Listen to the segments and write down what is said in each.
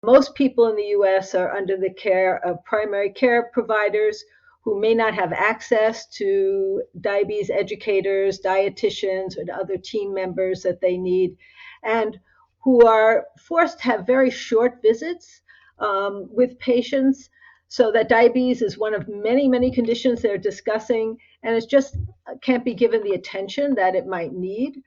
Most people in the US are under the care of primary care providers who may not have access to diabetes educators, dietitians, and other team members that they need, and who are forced to have very short visits with patients. So that diabetes is one of many, many conditions they're discussing, and it just can't be given the attention that it might need,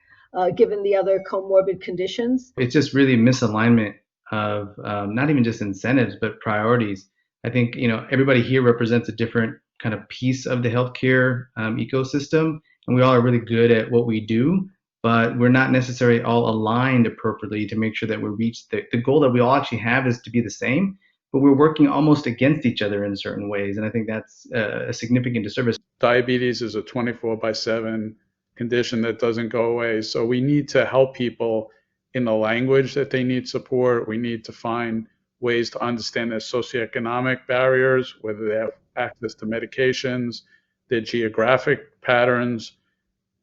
given the other comorbid conditions. It's just really misalignment of not even just incentives, but priorities. I think, everybody here represents a different kind of piece of the healthcare ecosystem, and we all are really good at what we do, but we're not necessarily all aligned appropriately to make sure that we reach the goal that we all actually have is to be the same, but we're working almost against each other in certain ways. And I think that's a significant disservice. Diabetes is a 24/7 condition that doesn't go away. So we need to help people in the language that they need support. We need to find ways to understand their socioeconomic barriers, whether they have access to medications, their geographic patterns,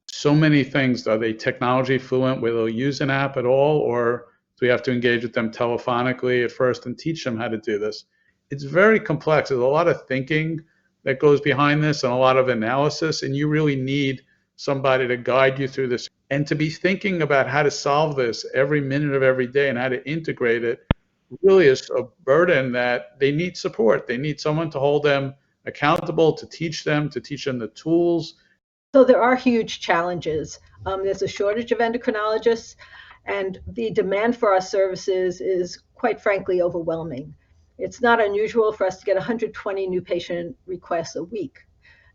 so many things. Are they technology fluent where they'll use an app at all, or do we have to engage with them telephonically at first and teach them how to do this? It's very complex. There's a lot of thinking that goes behind this and a lot of analysis, and you really need somebody to guide you through this and to be thinking about how to solve this every minute of every day and how to integrate it really is a burden that they need support. They need someone to hold them accountable, to teach them the tools. So there are huge challenges. There's a shortage of endocrinologists, and the demand for our services is quite frankly overwhelming. It's not unusual for us to get 120 new patient requests a week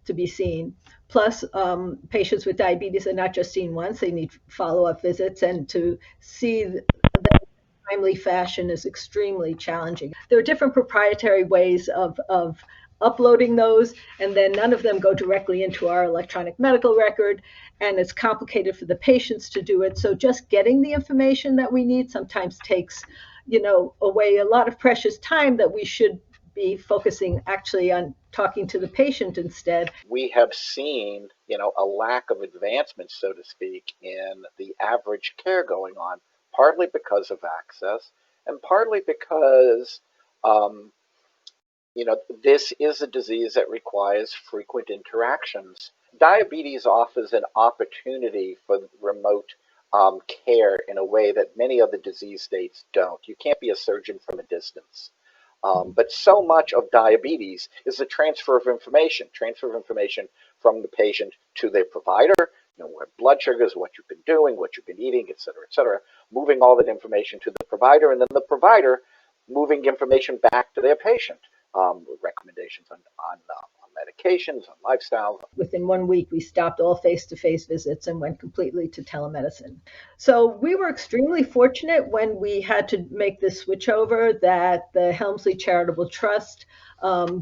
to be seen. Plus, patients with diabetes are not just seen once, they need follow-up visits, and to see them in a timely fashion is extremely challenging. There are different proprietary ways of uploading those, and then none of them go directly into our electronic medical record, and it's complicated for the patients to do it. So just getting the information that we need sometimes takes, away a lot of precious time that we should be focusing actually on talking to the patient instead. We have seen, a lack of advancement, so to speak, in the average care going on, partly because of access and partly because this is a disease that requires frequent interactions. Diabetes offers an opportunity for remote care in a way that many other disease states don't. You can't be a surgeon from a distance. But so much of diabetes is the transfer of information from the patient to their provider, what blood sugars, what you've been doing, what you've been eating, et cetera, moving all that information to the provider, and then the provider moving information back to their patient, with recommendations on medications, on lifestyle. Within 1 week, we stopped all face-to-face visits and went completely to telemedicine. So we were extremely fortunate when we had to make this switch over that the Helmsley Charitable Trust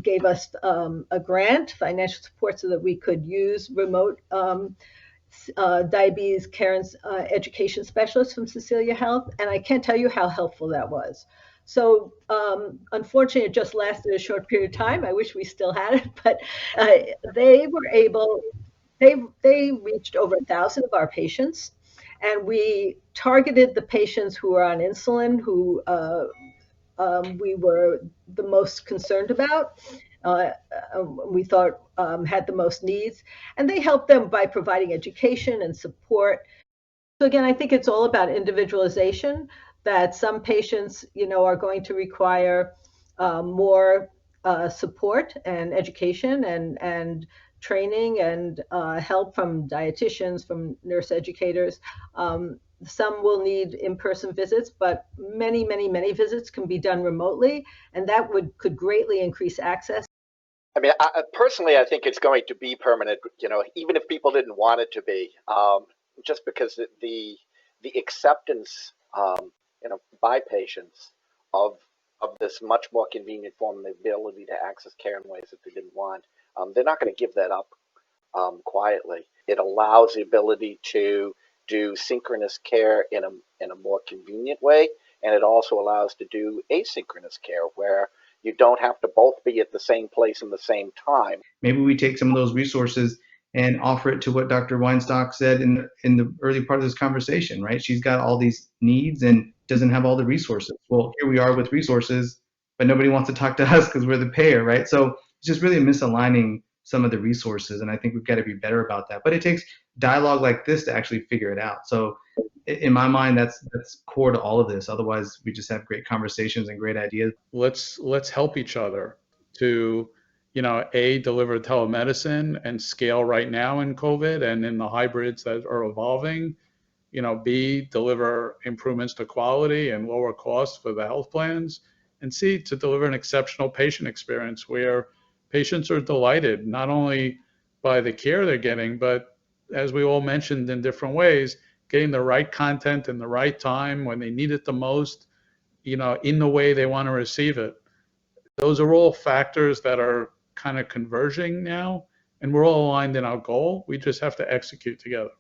gave us a grant, financial support, so that we could use remote diabetes care and education specialists from Cecilia Health. And I can't tell you how helpful that was. So unfortunately, it just lasted a short period of time. I wish we still had it, but they were able, they reached over 1,000 of our patients, and we targeted the patients who were on insulin, who we were the most concerned about. We thought had the most needs, and they helped them by providing education and support. So again, I think it's all about individualization, that some patients, are going to require more support and education and training and help from dietitians, from nurse educators. Some will need in-person visits, but many, many, many visits can be done remotely, and that could greatly increase access. I mean, personally, I think it's going to be permanent, even if people didn't want it to be, just because the acceptance by patients of this much more convenient form and the ability to access care in ways that they didn't want, they're not going to give that up quietly. It allows the ability to do synchronous care in a more convenient way, and it also allows to do asynchronous care where you don't have to both be at the same place in the same time. Maybe we take some of those resources and offer it to what Dr. Weinstock said in the early part of this conversation, right? She's got all these needs and doesn't have all the resources. Well, here we are with resources, but nobody wants to talk to us because we're the payer, right? So it's just really misaligning some of the resources, and I think we've got to be better about that. But it takes dialogue like this to actually figure it out. So in my mind, that's core to all of this. Otherwise, we just have great conversations and great ideas. Let's help each other to, deliver telemedicine and scale right now in COVID and in the hybrids that are evolving. B, deliver improvements to quality and lower costs for the health plans, and C, to deliver an exceptional patient experience where patients are delighted not only by the care they're getting, but as we all mentioned in different ways, getting the right content in the right time when they need it the most, in the way they want to receive it. Those are all factors that are kind of converging now, and we're all aligned in our goal. We just have to execute together.